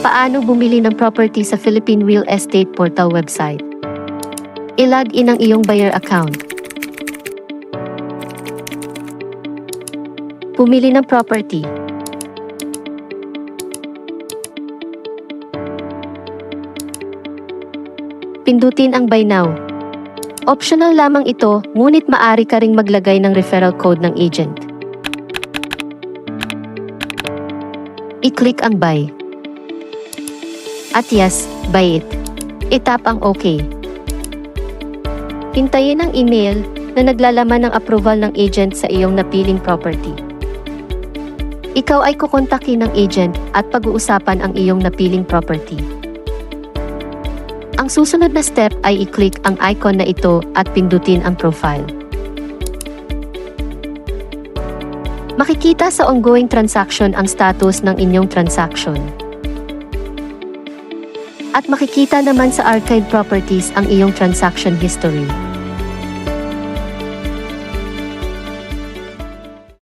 Paano bumili ng property sa Philippine Real Estate Portal website? I-log in ang iyong buyer account. Pumili ng property. Pindutin ang Buy Now. Optional lamang ito, ngunit maaari ka ring maglagay ng referral code ng agent. I-click ang Buy. At yes, buy it. I-tap ang OK. Hintayin ang email na naglalaman ng approval ng agent sa iyong napiling property. Ikaw ay kukontakin ng agent at pag-uusapan ang iyong napiling property. Ang susunod na step ay i-click ang icon na ito at pindutin ang profile. Makikita sa ongoing transaction ang status ng inyong transaction. At makikita naman sa archived properties ang iyong transaction history.